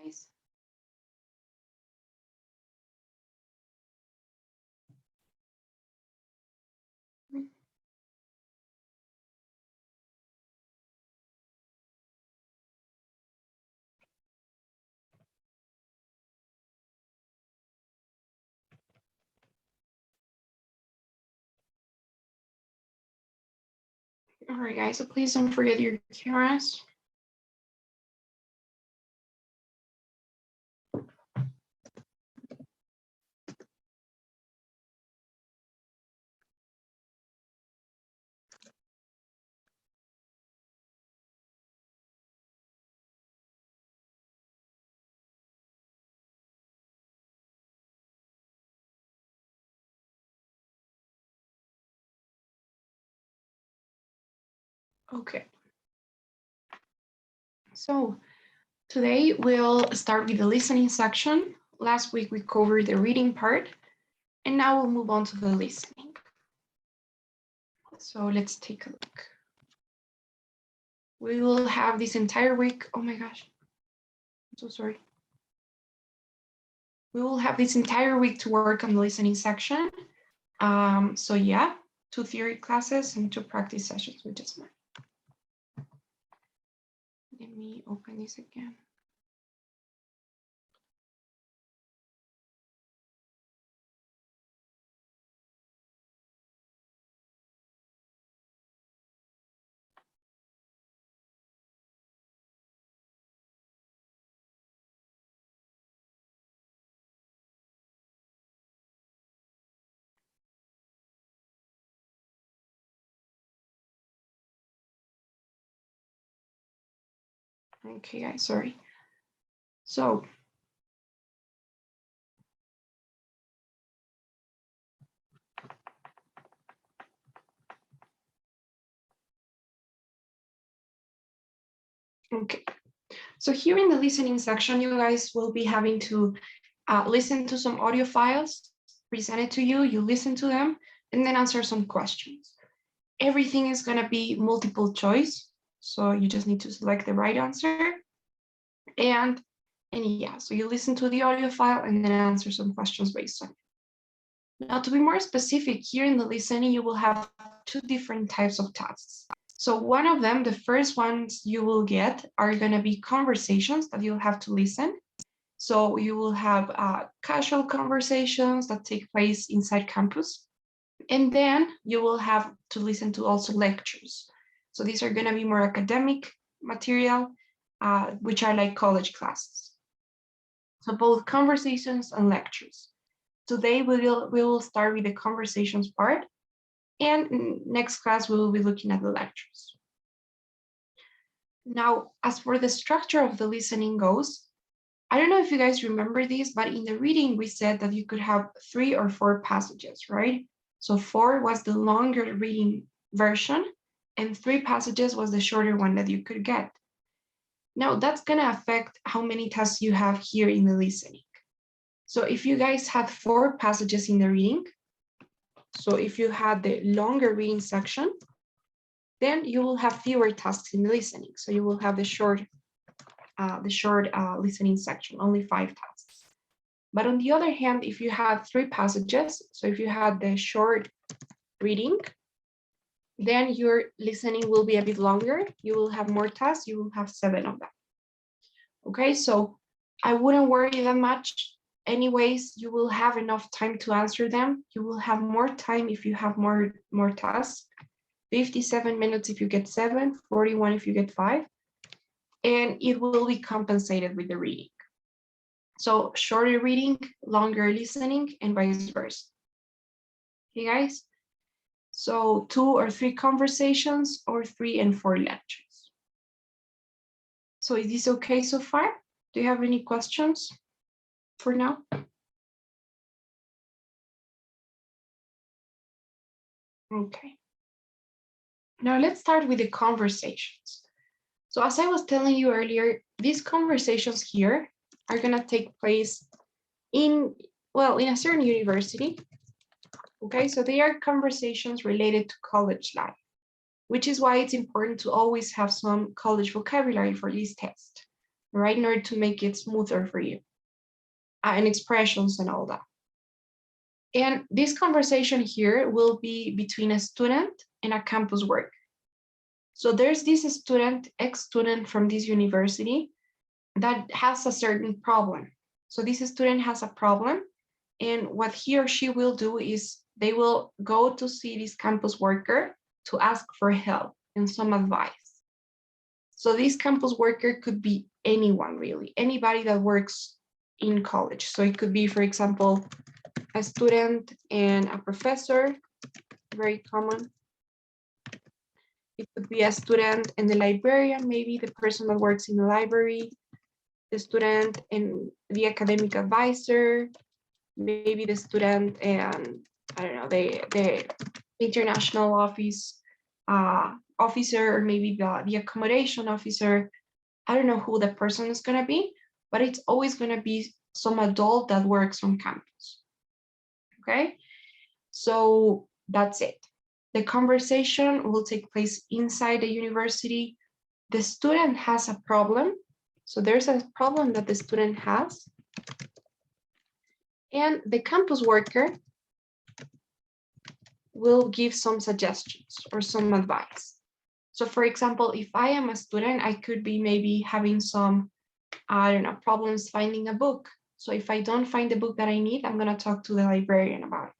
guys? All right, guys, so please don't forget your cameras. Okay. So today we'll start with the listening section. Last week we covered the reading part, and now we'll move on to the listening. So let's take a look. We will have this entire week. Oh my gosh, I'm so sorry. We will have this entire week to work on the listening section. So yeah, 2 theory classes and 2 practice sessions, which is mine. Let me open this again. Okay, guys, sorry. So okay, so here in the listening section, you guys will be having to listen to some audio files presented to you. You listen to them and then answer some questions. Everything is going to be multiple choice, so you just need to select the right answer. And yeah, so you listen to the audio file and then answer some questions based on it. Now, to be more specific, here in the listening, you will have 2 different types of tasks. So one of them, the first ones you will get are going to be conversations that you'll have to listen. So you will have casual conversations that take place inside campus. And then you will have to listen to also lectures. So these are going to be more academic material, which are like college classes. So both conversations and lectures. Today we will start with the conversations part, and next class we will be looking at the lectures. Now, as for the structure of the listening goes, I don't know if you guys remember this, but in the reading we said that you could have 3 or 4 passages, right? So 4 was the longer reading version, and 3 passages was the shorter one that you could get. Now, that's going to affect how many tasks you have here in the listening. So if you guys had 4 passages in the reading, so if you had the longer reading section, then you will have fewer tasks in the listening. So you will have the short listening section, only 5 tasks. But on the other hand, if you had 3 passages, so if you had the short reading, then your listening will be a bit longer. You will have more tasks. You will have 7 of them. Okay, so I wouldn't worry that much. Anyways, you will have enough time to answer them. You will have more time if you have more tasks. 57 minutes if you get 7, 41 if you get 5, and it will be compensated with the reading. So shorter reading, longer listening, and vice versa. Okay, guys? So 2 or 3 conversations or 3 and 4 lectures. So is this okay so far? Do you have any questions for now? Okay. Now let's start with the conversations. So as I was telling you earlier, these conversations here are going to take place in a certain university. Okay, so they are conversations related to college life, which is why it's important to always have some college vocabulary for this test. right, in order to make it smoother for you, and expressions and all that. And this conversation here will be between a student and a campus worker. So there's this student, ex-student from this university that has a certain problem. So this student has a problem, and what he or she will do is they will go to see this campus worker to ask for help and some advice. So this campus worker could be anyone, really, anybody that works in college. So it could be, for example, a student and a professor, very common. It could be a student and the librarian, maybe the person that works in the library, the student and the academic advisor, maybe the student and, I don't know, the international office officer, or maybe the accommodation officer. I don't know who the person is going to be, but it's always going to be some adult that works on campus. Okay, so that's it. The conversation will take place inside the university. The student has a problem. So there's a problem that the student has. And the campus worker will give some suggestions or some advice. So for example, if I am a student, I could be maybe having some, I don't know, problems finding a book. So if I don't find the book that I need, I'm going to talk to the librarian about it.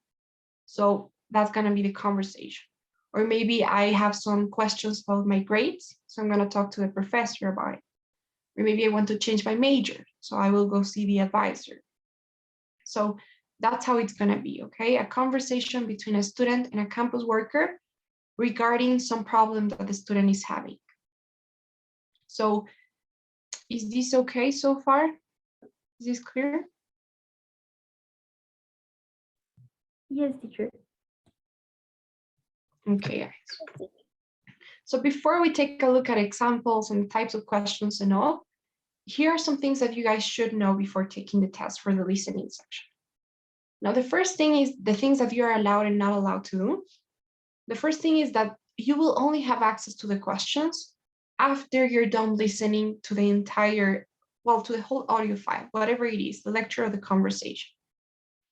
So that's going to be the conversation. Or maybe I have some questions about my grades, so I'm going to talk to the professor about it. Or maybe I want to change my major, so I will go see the advisor. So that's how it's going to be, okay? A conversation between a student and a campus worker regarding some problem that the student is having. So is this okay so far? Is this clear? Yes, teacher. Okay, guys. So before we take a look at examples and types of questions and all, here are some things that you guys should know before taking the test for the listening section. Now, the first thing is the things that you are allowed and not allowed to do. The first thing is that you will only have access to the questions after you're done listening to the entire, well, to the whole audio file, whatever it is, the lecture or the conversation.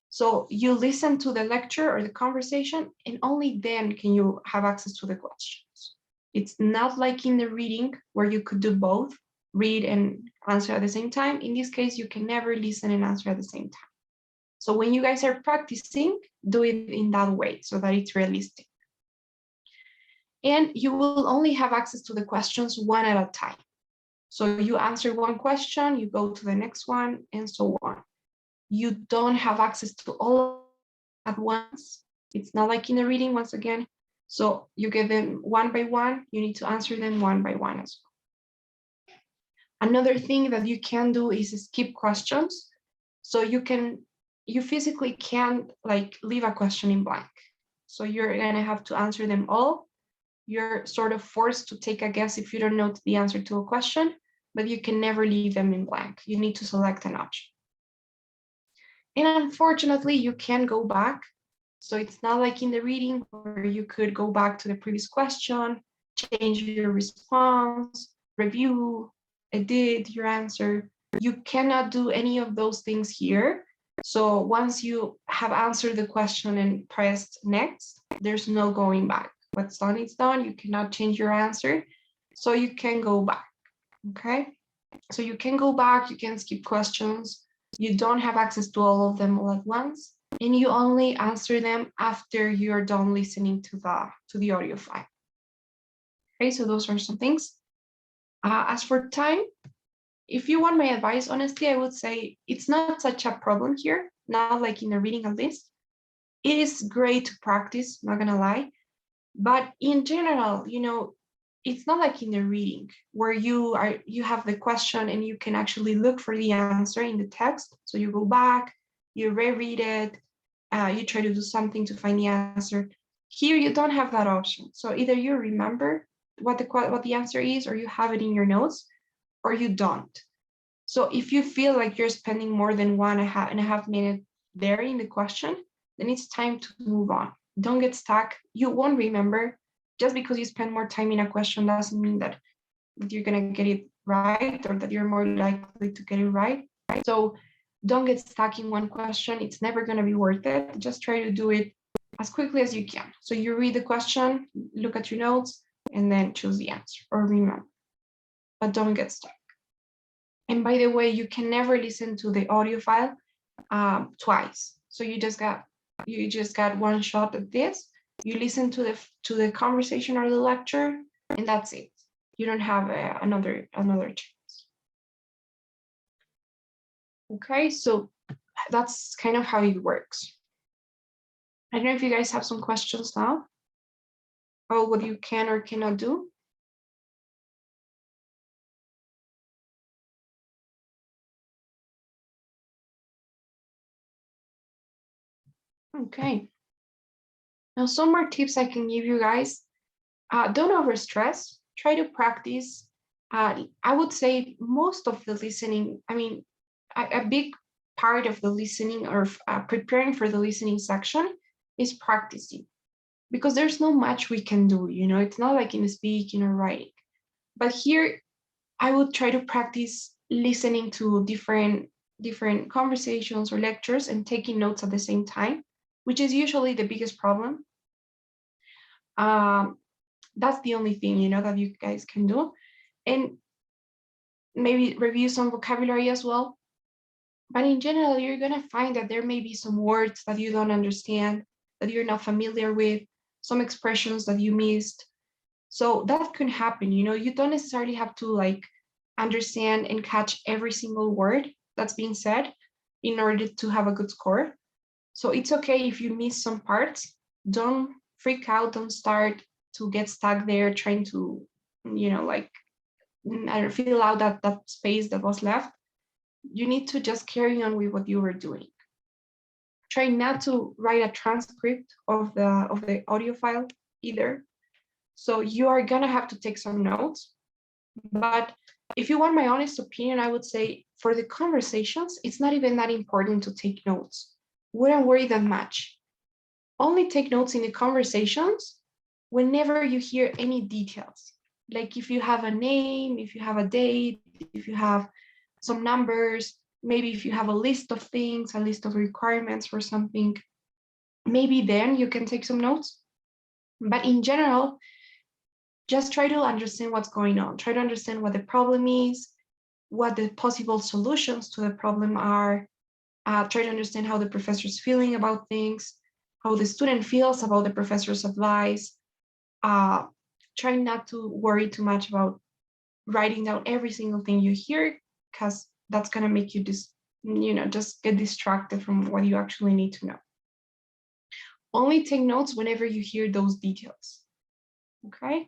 So you listen to the lecture or the conversation, and only then can you have access to the questions. It's not like in the reading where you could do both, read and answer at the same time. In this case, you can never listen and answer at the same time. So when you guys are practicing, do it in that way so that it's realistic. And you will only have access to the questions one at a time. So you answer one question, you go to the next one, and so on. You don't have access to all at once. It's not like in the reading, once again. So you get them one by one. You need to answer them one by one as well. Another thing that you can do is skip questions. So you physically can't like leave a question in blank. So you're gonna have to answer them all. You're sort of forced to take a guess if you don't know the answer to a question, but you can never leave them in blank. You need to select an option. And unfortunately, you can go back. So it's not like in the reading where you could go back to the previous question, change your response, review, edit your answer. You cannot do any of those things here. So once you have answered the question and pressed next, there's no going back. What's done is done. You cannot change your answer. So you can go back, okay? So you can go back, you can skip questions. You don't have access to all of them all at once, and you only answer them after you're done listening to the audio file. Okay, so those are some things. As for time, if you want my advice, honestly, I would say it's not such a problem here, not like in the reading at least. It is great to practice, not gonna lie, but in general, you know, it's not like in the reading where you have the question and you can actually look for the answer in the text. So you go back, you reread it, you try to do something to find the answer. Here you don't have that option. So either you remember what the answer is, or you have it in your notes, or you don't. So if you feel like you're spending more than 1.5 minutes there in the question, then it's time to move on. Don't get stuck. You won't remember. Just because you spend more time in a question doesn't mean that you're gonna get it right, or that you're more likely to get it right. So don't get stuck in one question. It's never gonna be worth it. Just try to do it as quickly as you can. So you read the question, look at your notes, and then choose the answer or remember. But don't get stuck. And by the way, you can never listen to the audio file twice. So you just got one shot at this. You listen to the conversation or the lecture, and that's it. You don't have another chance. Okay, so that's kind of how it works. I don't know if you guys have some questions now about what you can or cannot do. Okay. Now, some more tips I can give you guys. Don't overstress. Try to practice. I would say most of the listening, I mean, a big part of the listening or preparing for the listening section is practicing, because there's no much we can do, it's not like in speaking or writing. But here, I would try to practice listening to different conversations or lectures and taking notes at the same time, which is usually the biggest problem. That's the only thing, that you guys can do. And maybe review some vocabulary as well. But in general, you're going to find that there may be some words that you don't understand, that you're not familiar with, some expressions that you missed. So that can happen, you don't necessarily have to understand and catch every single word that's being said in order to have a good score. So it's okay if you miss some parts. Don't freak out, don't start to get stuck there trying to, fill out that space that was left. You need to just carry on with what you were doing. Try not to write a transcript of the audio file either. So you are gonna have to take some notes. But if you want my honest opinion, I would say for the conversations, it's not even that important to take notes. Wouldn't worry that much. Only take notes in the conversations whenever you hear any details. Like if you have a name, if you have a date, if you have some numbers, maybe if you have a list of things, a list of requirements for something, maybe then you can take some notes. But in general, just try to understand what's going on. Try to understand what the problem is, what the possible solutions to the problem are. Try to understand how the professor's feeling about things, how the student feels about the professor's advice. Try not to worry too much about writing down every single thing you hear, because that's going to make you just get distracted from what you actually need to know. Only take notes whenever you hear those details. Okay?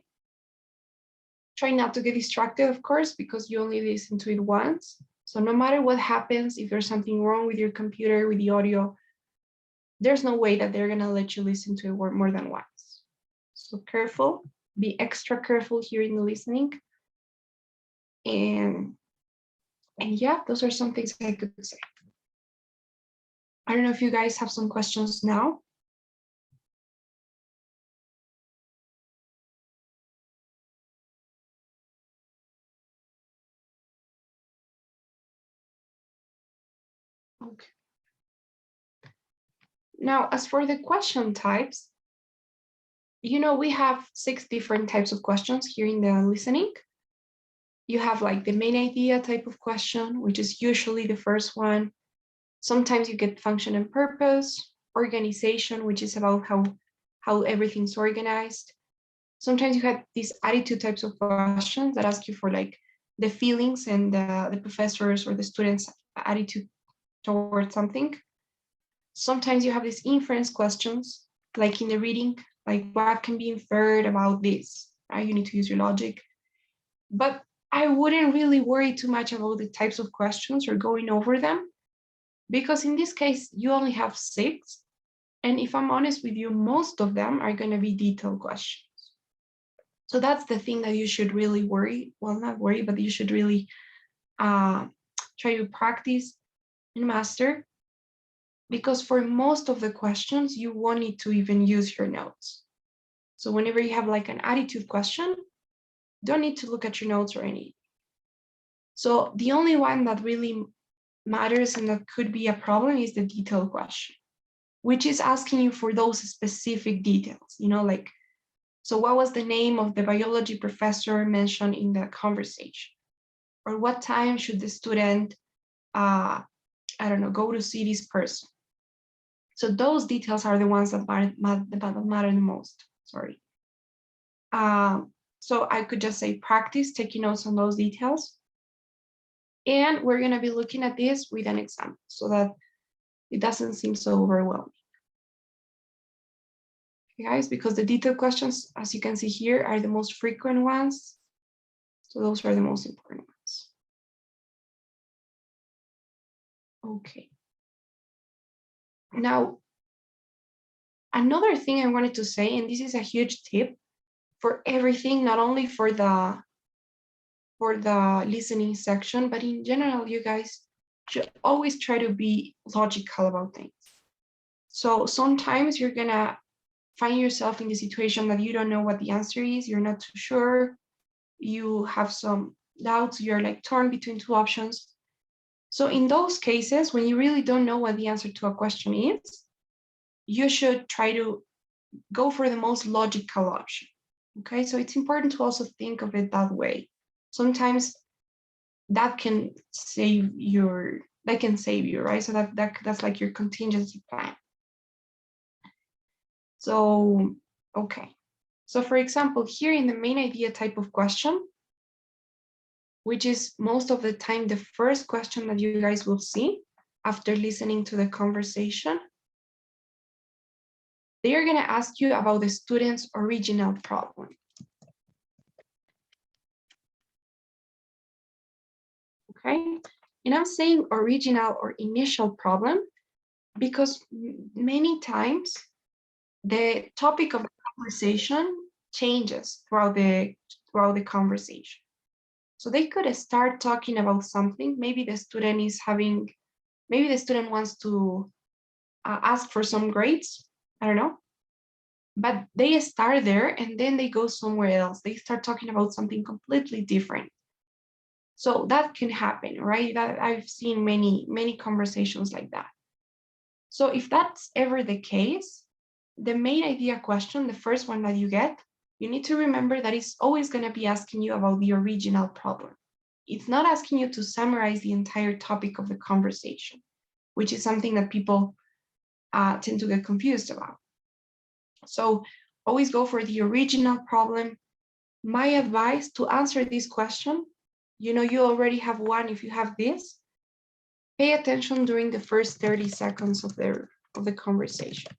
Try not to get distracted, of course, because you only listen to it once. So no matter what happens, if there's something wrong with your computer, with the audio, there's no way that they're going to let you listen to it more than once. So careful, be extra careful here in the listening. And yeah, those are some things I could say. I don't know if you guys have some questions now. Okay. Now, as for the question types, we have 6 different types of questions here in the listening. You have the main idea type of question, which is usually the first one. Sometimes you get function and purpose, organization, which is about how everything's organized. Sometimes you have these attitude types of questions that ask you for the feelings and the professors or the students' attitude towards something. Sometimes you have these inference questions, like in the reading, like what can be inferred about this, right? You need to use your logic. But I wouldn't really worry too much about the types of questions or going over them, because in this case, you only have 6. And if I'm honest with you, most of them are going to be detailed questions. So that's the thing that you should really not worry, but you should really try to practice and master, because for most of the questions, you won't need to even use your notes. So whenever you have an attitude question, don't need to look at your notes or anything. So the only one that really matters and that could be a problem is the detailed question, which is asking you for those specific details, like, so what was the name of the biology professor mentioned in the conversation? Or what time should the student, I don't know, go to see this person? So those details are the ones that matter the most, sorry. So I could just say practice taking notes on those details. And we're gonna be looking at this with an example so that it doesn't seem so overwhelming. Okay, guys, because the detailed questions, as you can see here, are the most frequent ones. So those are the most important ones. Okay. Now, another thing I wanted to say, and this is a huge tip for everything, not only for the listening section, but in general, you guys should always try to be logical about things. So sometimes you're gonna find yourself in the situation that you don't know what the answer is, you're not too sure, you have some doubts, you're like torn between two options. So in those cases, when you really don't know what the answer to a question is, you should try to go for the most logical option. Okay, so it's important to also think of it that way. Sometimes that can save you, right? So that's like your contingency plan. So, okay. So for example, here in the main idea type of question, which is most of the time the first question that you guys will see after listening to the conversation, they are going to ask you about the student's original problem. Okay, and I'm saying original or initial problem because many times the topic of the conversation changes throughout the conversation. So they could start talking about something. Maybe the student wants to ask for some grades. I don't know. But they start there and then they go somewhere else. They start talking about something completely different. So that can happen, right? That I've seen many conversations like that. So if that's ever the case, the main idea question, the first one that you get, you need to remember that it's always going to be asking you about the original problem. It's not asking you to summarize the entire topic of the conversation, which is something that people tend to get confused about. So always go for the original problem. My advice to answer this question, you already have one if you have this, pay attention during the first 30 seconds of the conversation.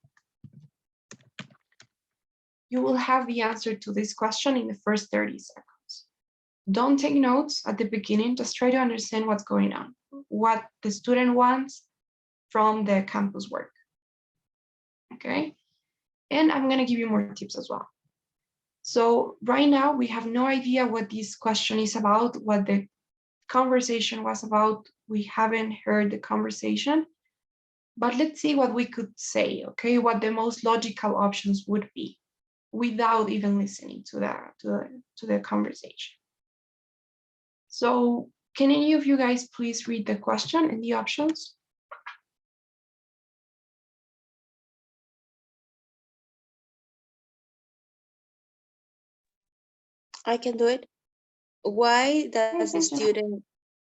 You will have the answer to this question in the first 30 seconds. Don't take notes at the beginning, just try to understand what's going on, what the student wants from the campus work, okay? And I'm gonna give you more tips as well. So right now we have no idea what this question is about, what the conversation was about. We haven't heard the conversation, but let's see what we could say, okay? What the most logical options would be without even listening to the conversation. So can any of you guys please read the question and the options? I can do it. Why does the Yes, Angela. student,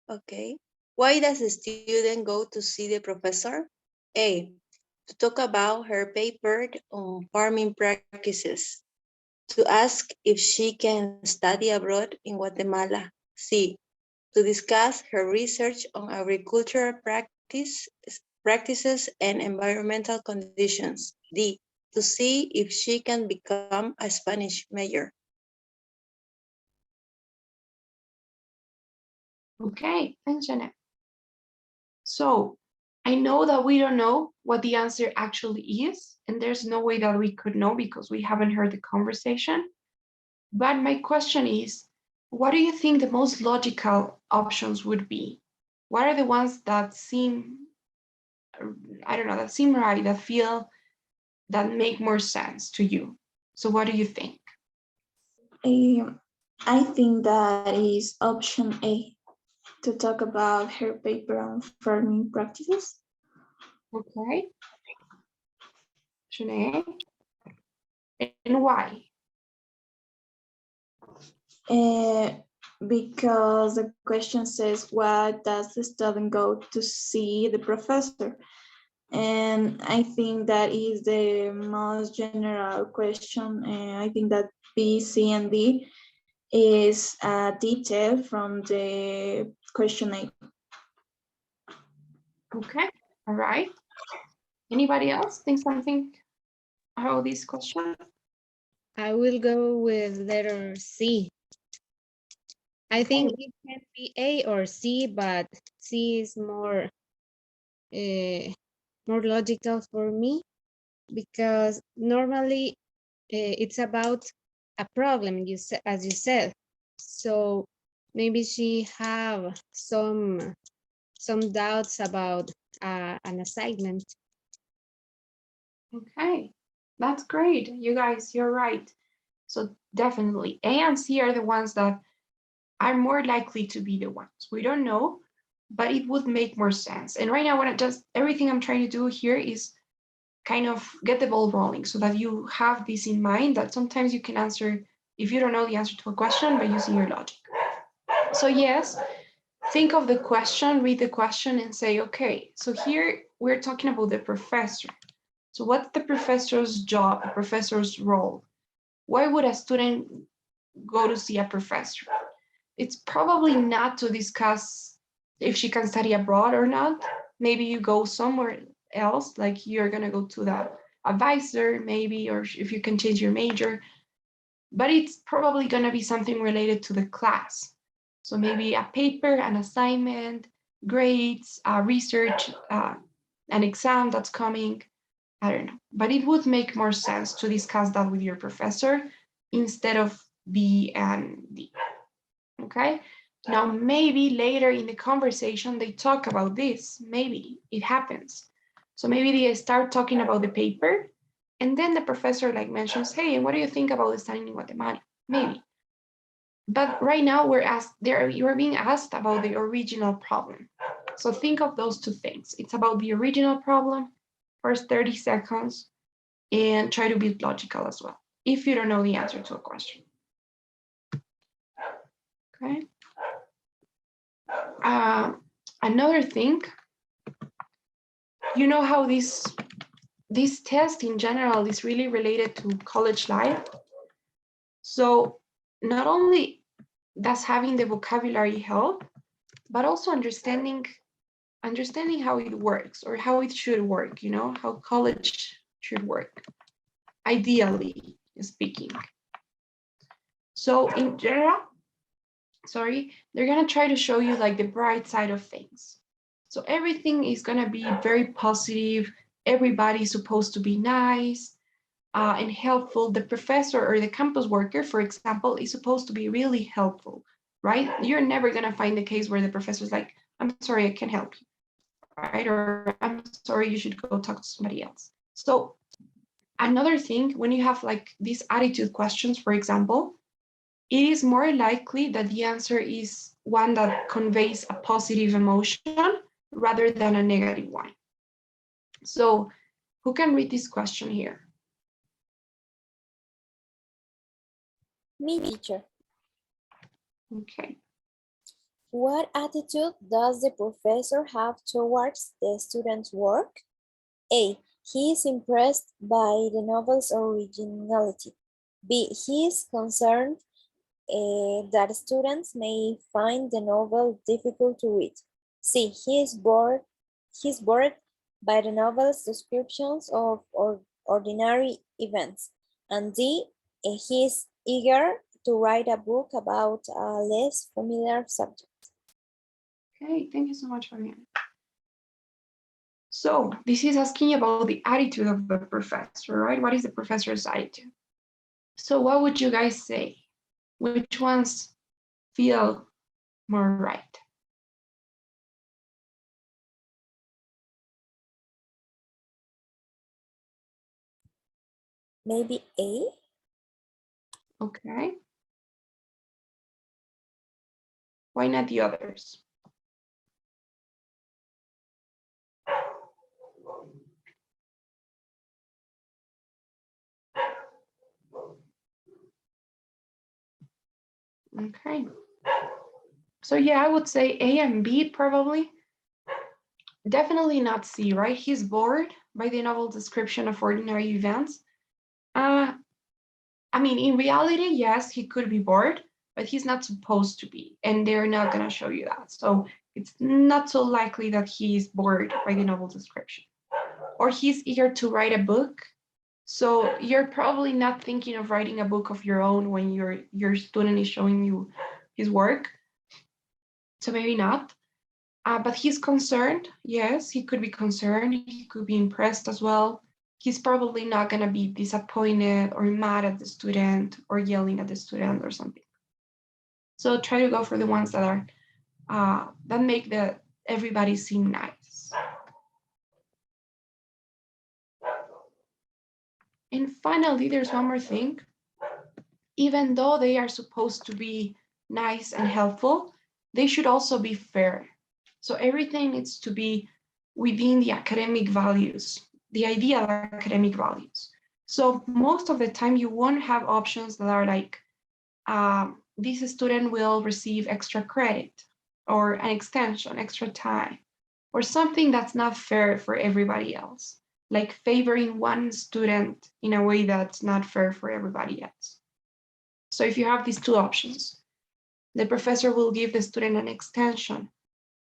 okay. Why does the student go to see the professor? A, to talk about her paper on farming practices. To ask if she can study abroad in Guatemala. C, to discuss her research on agricultural practices and environmental conditions. D, to see if she can become a Spanish major. Okay, thanks, Jeanette. So I know that we don't know what the answer actually is, and there's no way that we could know because we haven't heard the conversation. But my question is, what do you think the most logical options would be? What are the ones that seem, I don't know, that seem right, that make more sense to you? So what do you think? I think that is option A, to talk about her paper on farming practices. Okay. Option A. And why? Because the question says, why does the student go to see the professor? And I think that is the most general question. I think that B, C, and D is a detail from the question A. Okay. All right. Anybody else think something about this question? I will go with letter C. I think it can be A or C, but C is more logical for me because normally it's about a problem, as you said. So maybe she have some doubts about an assignment. Okay. That's great. You guys, you're right. So definitely A and C are the ones that are more likely to be the ones. We don't know, but it would make more sense. And right now, what I just everything I'm trying to do here is kind of get the ball rolling so that you have this in mind that sometimes you can answer if you don't know the answer to a question by using your logic. So yes, think of the question, read the question and say, okay, so here we're talking about the professor. So what's the professor's job, the professor's role? Why would a student go to see a professor? It's probably not to discuss if she can study abroad or not. Maybe you go somewhere else, like you're going to go to the advisor, maybe, or if you can change your major. But it's probably going to be something related to the class. So maybe a paper, an assignment, grades, research, an exam that's coming. I don't know. But it would make more sense to discuss that with your professor instead of B and D. Okay. Now, maybe later in the conversation, they talk about this. Maybe it happens. So maybe they start talking about the paper, and then the professor like mentions, hey, and what do you think about studying in Guatemala? Maybe. But right now we're asked there, you are being asked about the original problem. So think of those two things. It's about the original problem, first 30 seconds, and try to be logical as well, if you don't know the answer to a question. Okay. Another thing, you know how this test in general is really related to college life. So not only does having the vocabulary help, but also understanding how it works or how it should work, you know, how college should work, ideally speaking. So in general, they're gonna try to show you like the bright side of things. So everything is gonna be very positive. Everybody's supposed to be nice and helpful. The professor or the campus worker, for example, is supposed to be really helpful, right? You're never gonna find the case where the professor's like, I'm sorry, I can't help you, right? Or I'm sorry, you should go talk to somebody else. So another thing, when you have like these attitude questions, for example, it is more likely that the answer is one that conveys a positive emotion rather than a negative one. So who can read this question here? Me, teacher. Okay. What attitude does the professor have towards the student's work? A. He is impressed by the novel's originality. B. He is concerned that students may find the novel difficult to read. C. He's bored by the novel's descriptions of ordinary events. And D. He is eager to write a book about a less familiar subject. Okay, thank you so much, Fabian. So this is asking about the attitude of the professor, right? What is the professor's attitude? So what would you guys say? Which ones feel more right? Maybe A? Okay. Why not the others? Okay. So yeah, I would say A and B probably. Definitely not C, right? He's bored by the novel description of ordinary events. I mean, in reality, yes, he could be bored, but he's not supposed to be, and they're not going to show you that. So it's not so likely that he's bored by the novel description. Or he's eager to write a book. So you're probably not thinking of writing a book of your own when your student is showing you his work. So maybe not. But he's concerned. Yes, he could be concerned. He could be impressed as well. He's probably not going to be disappointed or mad at the student or yelling at the student or something. So try to go for the ones that are that make everybody seem nice. And finally, there's one more thing. Even though they are supposed to be nice and helpful, they should also be fair. So everything needs to be within the academic values, the ideal academic values. So most of the time you won't have options that are like, this student will receive extra credit or an extension, extra time, or something that's not fair for everybody else, like favoring one student in a way that's not fair for everybody else. So if you have these two options, the professor will give the student an extension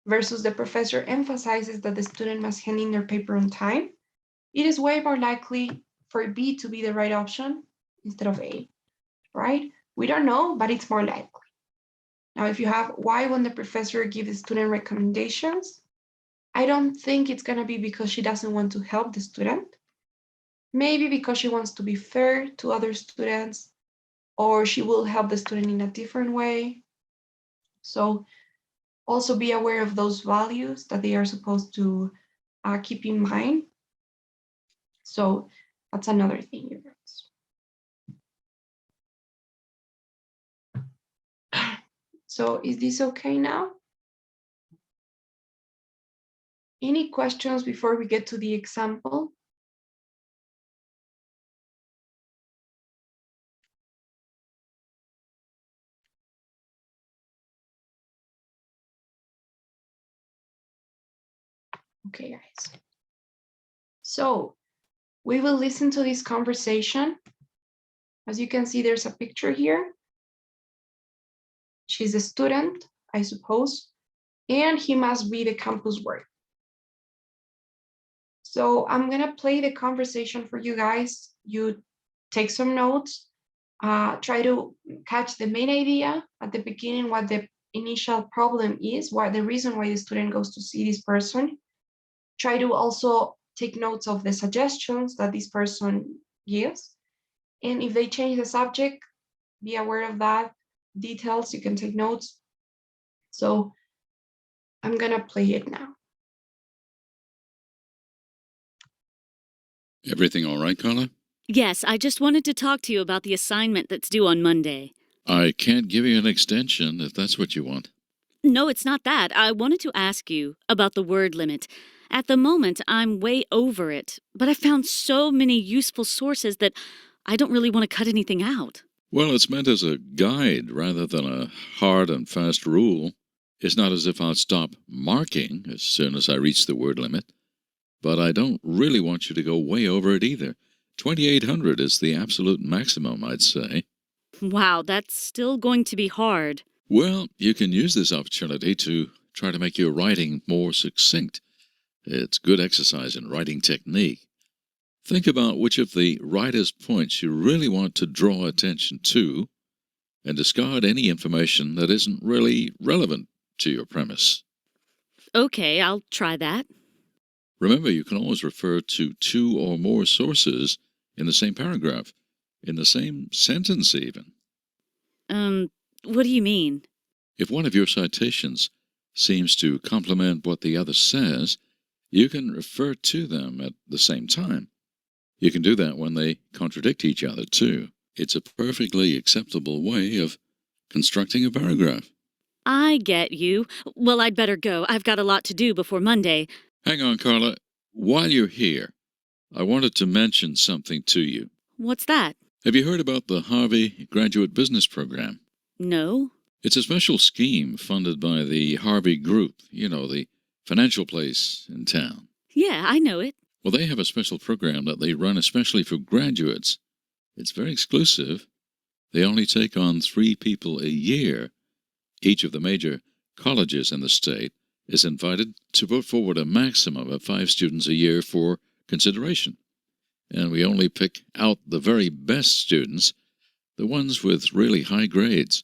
versus the professor emphasizes that the student must hand in their paper on time, it is way more likely for B to be the right option instead of A, right? We don't know, but it's more likely. Now, if you have why won't the professor give the student recommendations, I don't think it's going to be because she doesn't want to help the student. Maybe because she wants to be fair to other students, or she will help the student in a different way. So also be aware of those values that they are supposed to keep in mind. So that's another thing, you guys. So is this okay now? Any questions before we get to the example? Okay, guys. So we will listen to this conversation. As you can see, there's a picture here. She's a student, I suppose, and he must be the campus work. So I'm gonna play the conversation for you guys. You take some notes, try to catch the main idea at the beginning, what the initial problem is, what the reason why the student goes to see this person. Try to also take notes of the suggestions that this person gives. And if they change the subject, be aware of that. Details, you can take notes. So I'm gonna play it now. Everything all right, Carla? Yes, I just wanted to talk to you about the assignment that's due on Monday. I can't give you an extension if that's what you want. No, it's not that. I wanted to ask you about the word limit. At the moment, I'm way over it, but I found so many useful sources that I don't really want to cut anything out. Well, it's meant as a guide rather than a hard and fast rule. It's not as if I'll stop marking as soon as I reach the word limit. But I don't really want you to go way over it either. 2,800 is the absolute maximum, I'd say. Wow, that's still going to be hard. Well, you can use this opportunity to try to make your writing more succinct. It's good exercise in writing technique. Think about which of the writer's points you really want to draw attention to, and discard any information that isn't really relevant to your premise. Okay, I'll try that. Remember, you can always refer to two or more sources in the same paragraph, in the same sentence even. What do you mean? If one of your citations seems to complement what the other says, you can refer to them at the same time. You can do that when they contradict each other, too. It's a perfectly acceptable way of constructing a paragraph. I get you. Well, I'd better go. I've got a lot to do before Monday. Hang on, Carla. While you're here, I wanted to mention something to you. What's that? Have you heard about the Harvey Graduate Business Program? No? It's a special scheme funded by the Harvey Group, the financial place in town. Yeah, I know it. Well, they have a special program that they run especially for graduates. It's very exclusive. They only take on 3 people a year. Each of the major colleges in the state is invited to put forward a maximum of 5 students a year for consideration. And we only pick out the very best students, the ones with really high grades.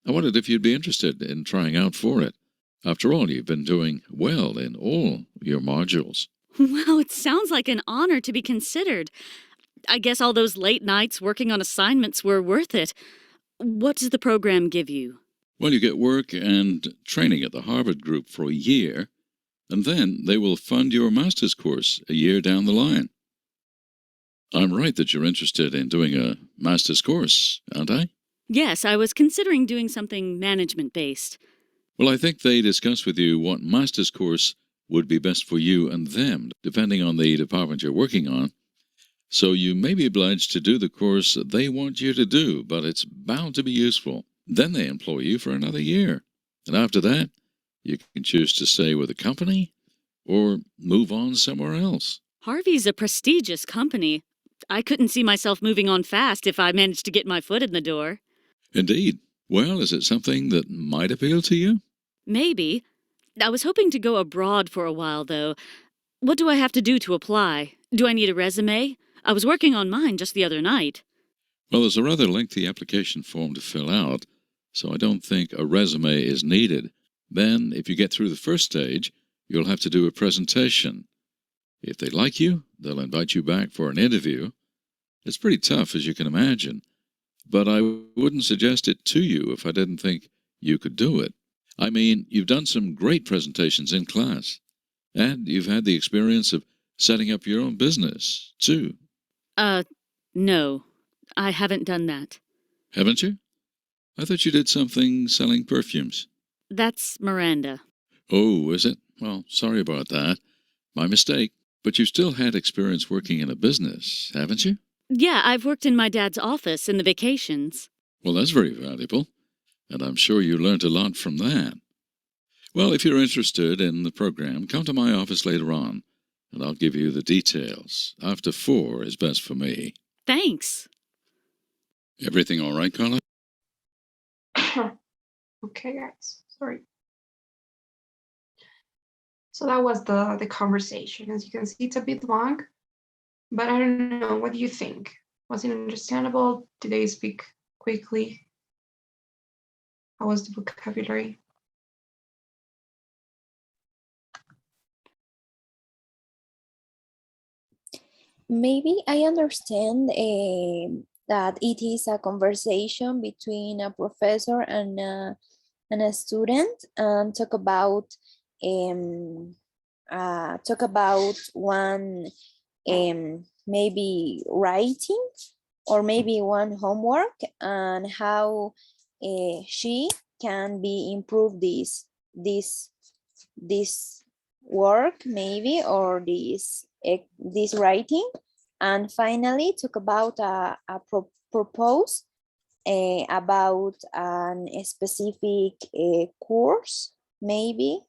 I wondered if you'd be interested in trying out for it. After all, you've been doing well in all your modules. Wow, it sounds like an honor to be considered. I guess all those late nights working on assignments were worth it. What does the program give you? Well, you get work and training at the Harvard Group for a year, and then they will fund your master's course a year down the line. I'm right that you're interested in doing a master's course, aren't I? Yes, I was considering doing something management-based. Well, I think they discuss with you what master's course would be best for you and them, depending on the department you're working on. So you may be obliged to do the course they want you to do, but it's bound to be useful. Then they employ you for another year. And after that, you can choose to stay with the company or move on somewhere else. Harvey's a prestigious company. I couldn't see myself moving on fast if I managed to get my foot in the door. Indeed. Well, is it something that might appeal to you? Maybe. I was hoping to go abroad for a while, though. What do I have to do to apply? Do I need a resume? I was working on mine just the other night. Well, there's a rather lengthy application form to fill out, so I don't think a resume is needed. Then, if you get through the first stage, you'll have to do a presentation. If they like you, they'll invite you back for an interview. It's pretty tough, as you can imagine, but I wouldn't suggest it to you if I didn't think you could do it. I mean, you've done some great presentations in class, and you've had the experience of setting up your own business, too. No. I haven't done that. Haven't you? I thought you did something selling perfumes. That's Miranda. Oh, is it? Well, sorry about that. My mistake. But you've still had experience working in a business, haven't you? Yeah, I've worked in my dad's office in the vacations. Well, that's very valuable, and I'm sure you learned a lot from that. Well, if you're interested in the program, come to my office later on, and I'll give you the details. After 4 is best for me. Thanks. Everything all right, Carla? Okay, guys, sorry. So that was the conversation. As you can see, it's a bit long, but I don't know. What do you think? Was it understandable? Did they speak quickly? How was the vocabulary? Maybe I understand that it is a conversation between a professor and a student, and talk about one maybe writing or maybe one homework, and how she can be improved this work maybe, or this writing. And finally talk about propose about a specific course maybe.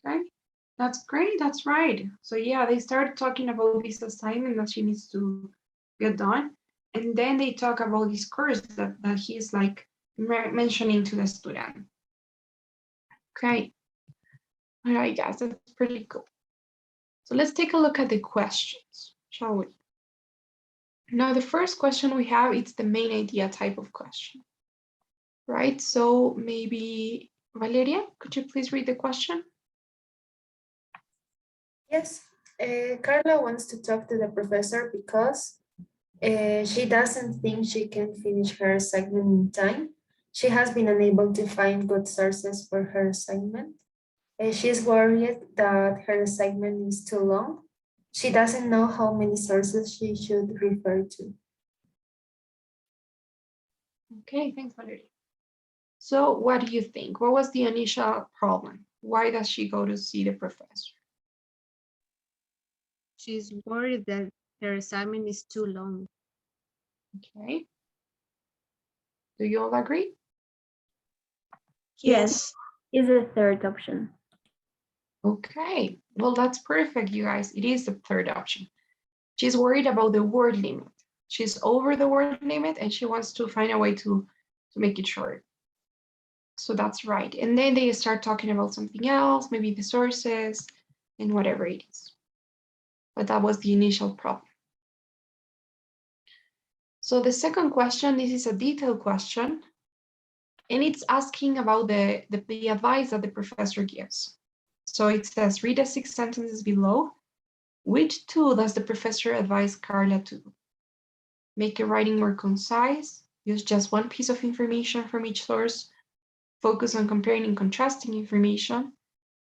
Okay, that's great. That's right. So yeah, they started talking about this assignment that she needs to get done, and then they talk about this course that he's like mentioning to the student. Okay. All right, guys, that's pretty cool. So let's take a look at the questions, shall we? Now, the first question we have, it's the main idea type of question, right? So maybe, Valeria, could you please read the question? Yes, Carla wants to talk to the professor because she doesn't think she can finish her assignment in time. She has been unable to find good sources for her assignment. She's worried that her assignment is too long. She doesn't know how many sources she should refer to. Okay, thanks, Valeria. So what do you think? What was the initial problem? Why does she go to see the professor? She's worried that her assignment is too long. Okay. Do you all agree? Yes. Is the third option. Okay, well, that's perfect, you guys. It is the third option. She's worried about the word limit. She's over the word limit and she wants to find a way to make it short. So that's right. And then they start talking about something else, maybe the sources and whatever it is. But that was the initial problem. So the second question, this is a detailed question, and it's asking about the advice that the professor gives. So it says, read the 6 sentences below. Which two does the professor advise Carla to do? Make your writing more concise, use just one piece of information from each source, focus on comparing and contrasting information,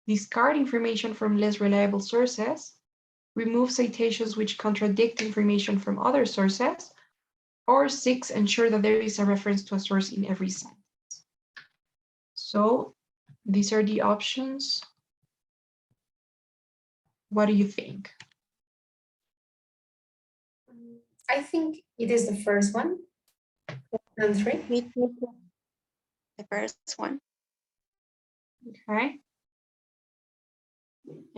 discard information from less reliable sources, remove citations which contradict information from other sources, or 6, ensure that there is a reference to a source in every sentence. So these are the options. What do you think? I think it is the first one. And 3. Me too. The first one. Okay.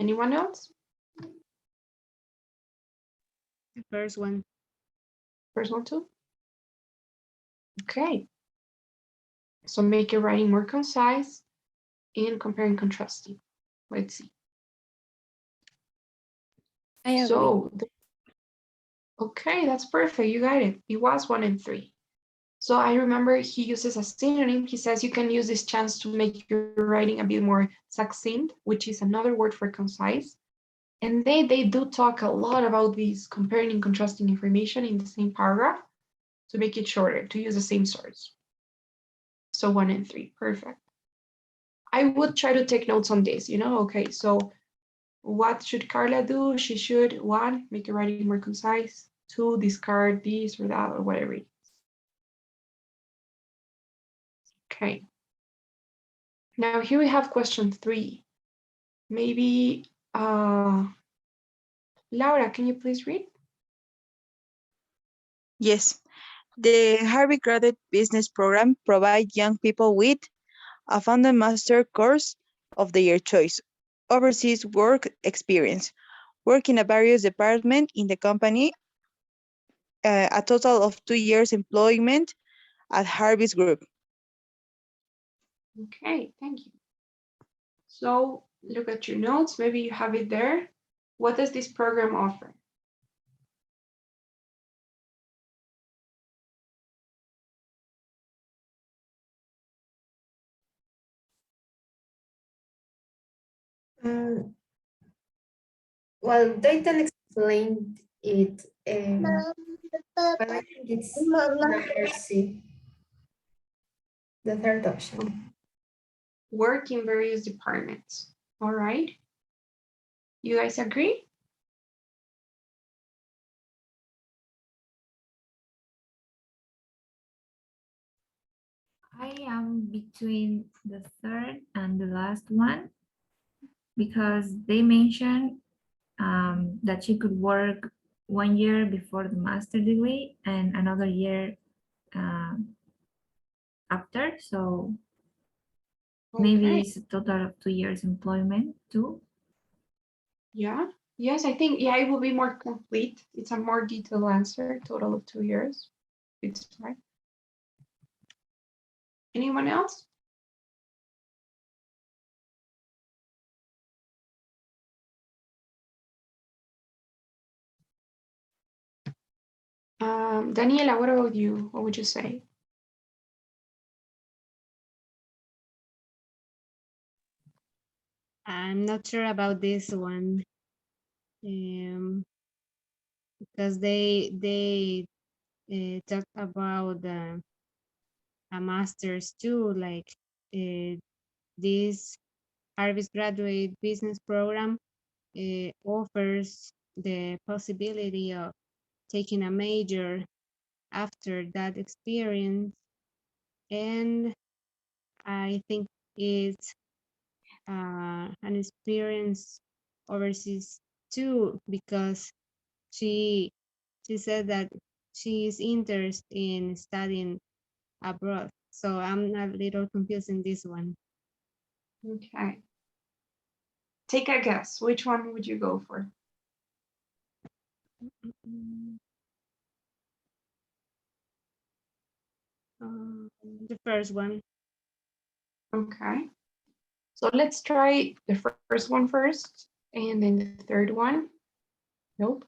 Anyone else? The first one. First one too? Okay. So make your writing more concise and compare and contrasting. Let's see. I agree. So, okay, that's perfect. You got it. It was 1 and 3. So I remember he uses a synonym. He says you can use this chance to make your writing a bit more succinct, which is another word for concise. And they do talk a lot about these comparing and contrasting information in the same paragraph to make it shorter, to use the same source. So 1 and 3, perfect. I would try to take notes on this, okay, so what should Carla do? She should, 1, make your writing more concise, 2, discard this or that or whatever it is. Okay. Now here we have question 3. Maybe, Laura, can you please read? Yes. The Harvard Graduate Business Program provides young people with a founding master course of their choice, overseas work experience, work in a various departments in the company, a total of 2 years employment at Harvest Group. Okay, thank you. So look at your notes, maybe you have it there. What does this program offer? Well, they can explain it, but I think it's number C, the third option. Work in various departments. All right. You guys agree? I am between the third and the last one because they mentioned that she could work 1 year before the master degree and another year after. So maybe Okay. it's a total of 2 years employment too. Yeah. Yes, I think, yeah, it will be more complete. It's a more detailed answer, total of 2 years. It's right. Anyone else? Daniela, what about you? What would you say? I'm not sure about this one. Because they talk about a master's too, like this Harvard Graduate Business Program offers the possibility of taking a major after that experience, and I think it's an experience overseas too, because she said that she is interested in studying abroad. So I'm a little confused in this one. Okay. Take a guess. Which one would you go for? The first one. Okay. So let's try the first one first, and then the third one. Nope.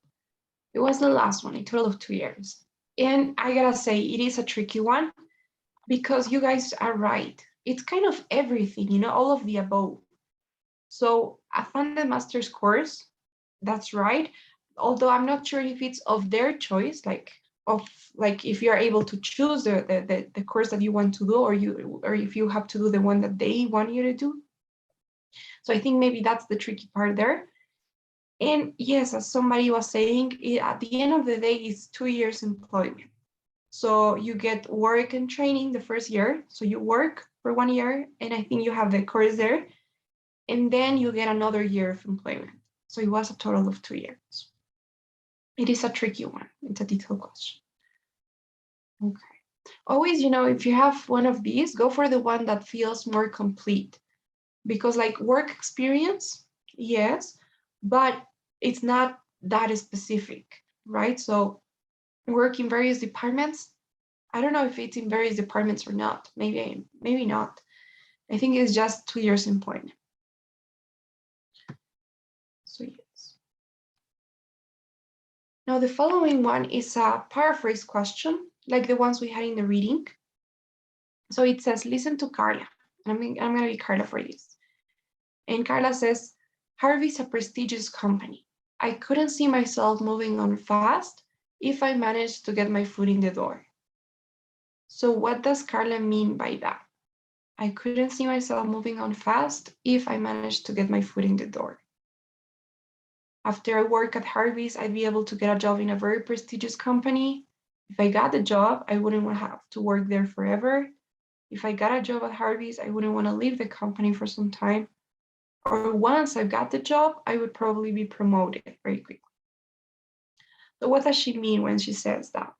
It was the last one, a total of 2 years. And I gotta say, it is a tricky one because you guys are right. It's kind of everything, you know, all of the above. So a funded master's course, that's right. Although I'm not sure if it's of their choice, like if you're able to choose the course that you want to do, or if you have to do the one that they want you to do. So I think maybe that's the tricky part there. And yes, as somebody was saying, at the end of the day, it's 2 years employment. So you get work and training the first year. So you work for 1 year, and I think you have the course there, and then you get another year of employment. So it was a total of 2 years. It is a tricky one. It's a detailed question. Okay. Always, you know, if you have one of these, go for the one that feels more complete. Because like work experience, yes, but it's not that specific, right? So work in various departments. I don't know if it's in various departments or not. Maybe not. I think it's just 2 years employment. So yes. Now the following one is a paraphrase question, like the ones we had in the reading. So it says, listen to Carla. I'm going to be Carla for this. And Carla says, Harvey's a prestigious company. I couldn't see myself moving on fast if I managed to get my foot in the door. So what does Carla mean by that? I couldn't see myself moving on fast if I managed to get my foot in the door. After I work at Harvey's, I'd be able to get a job in a very prestigious company. If I got the job, I wouldn't have to work there forever. If I got a job at Harvey's, I wouldn't want to leave the company for some time. Or once I got the job, I would probably be promoted very quickly. So what does she mean when she says that?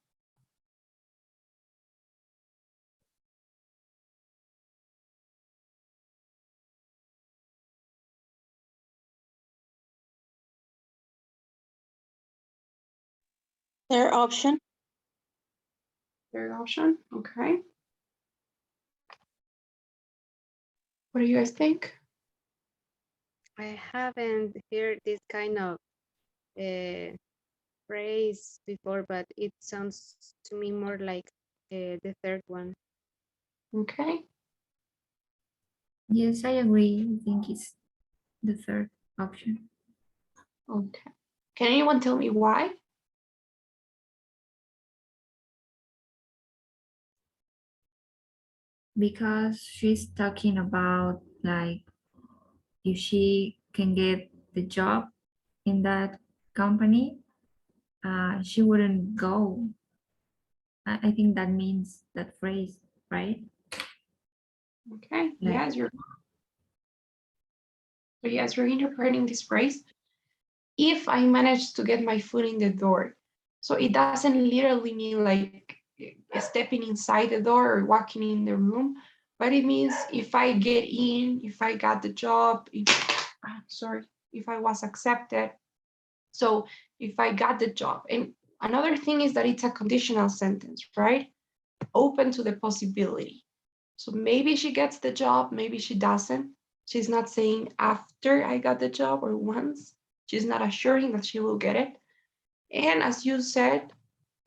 Third option. Third option, okay. What do you guys think? I haven't heard this kind of phrase before, but it sounds to me more like the third one. Okay. Yes, I agree. I think it's the third option. Okay. Can anyone tell me why? Because she's talking about like if she can get the job in that company, she wouldn't go. I think that means that phrase, right? Okay, Like, yes, you're interpreting this phrase. If I manage to get my foot in the door. So it doesn't literally mean like stepping inside the door or walking in the room, but it means if I get in, if I got the job, if I was accepted. So if I got the job. And another thing is that it's a conditional sentence, right? Open to the possibility. So maybe she gets the job, maybe she doesn't. She's not saying after I got the job or once. She's not assuring that she will get it. And as you said,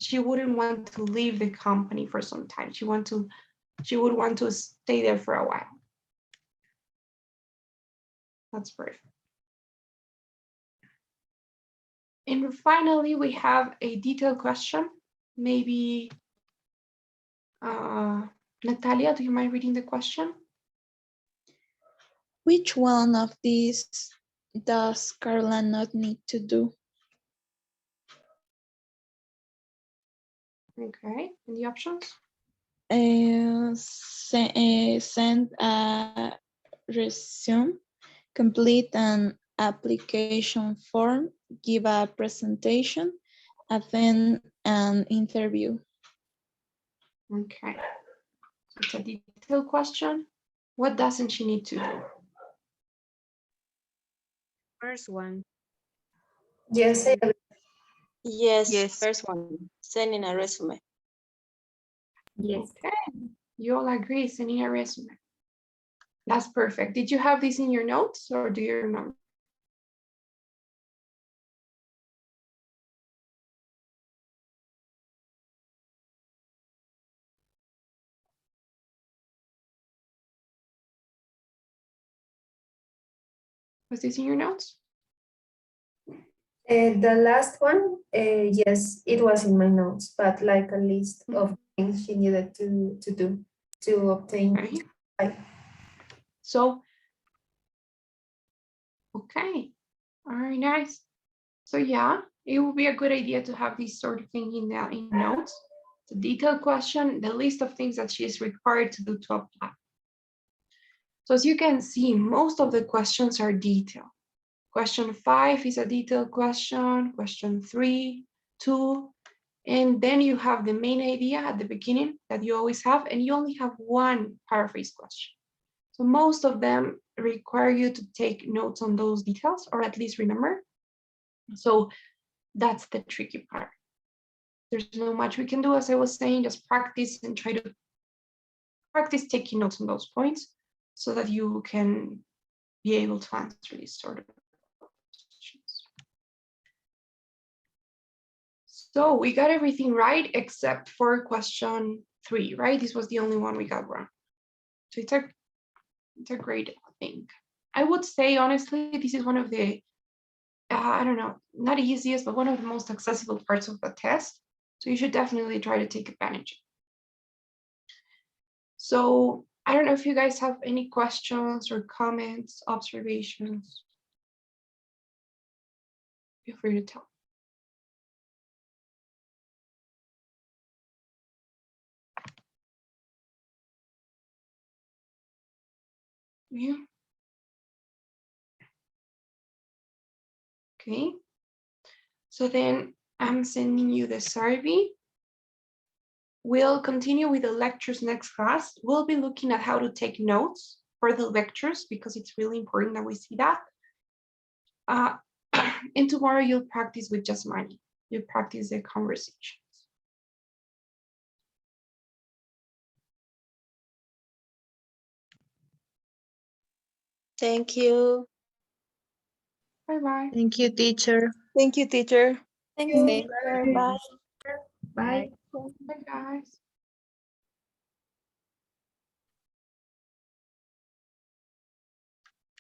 she wouldn't want to leave the company for some time. She would want to stay there for a while. That's perfect. And finally, we have a detailed question. Maybe Natalia, do you mind reading the question? Which one of these does Carla not need to do? Okay, and the options? Send a resume, complete an application form, give a presentation, attend an interview. Okay. So it's a detailed question. What doesn't she need to do? First one. Yes, I agree. Yes, Yes. first one, sending a resume. Yes. Okay. You all agree, sending a resume. That's perfect. Did you have this in your notes or do you remember? Was this in your notes? The last one, yes, it was in my notes, but like a list of things she needed to do to obtain. Okay. So, okay. All right, nice. So yeah, it would be a good idea to have this sort of thing in notes. The detailed question, the list of things that she is required to do to apply. So as you can see, most of the questions are detailed. Question 5 is a detailed question, question 3, 2, and then you have the main idea at the beginning that you always have, and you only have one paraphrase question. So most of them require you to take notes on those details, or at least remember. So that's the tricky part. There's not much we can do, as I was saying, just practice and try to practice taking notes on those points so that you can be able to answer these sort of questions. So we got everything right except for question 3, right? This was the only one we got wrong. So it's a great thing. I would say, honestly, this is one of the, I don't know, not easiest, but one of the most accessible parts of the test. So you should definitely try to take advantage. So I don't know if you guys have any questions or comments, observations. Feel free to tell. Yeah. Okay. So then I'm sending you the survey. We'll continue with the lectures next class. We'll be looking at how to take notes for the lectures because it's really important that we see that. And tomorrow you'll practice with just money. You practice the conversations. Thank you. Bye-bye. Thank you, teacher. Thank you, teacher. Thanks, Okay. teacher. Bye. Bye. Bye, guys.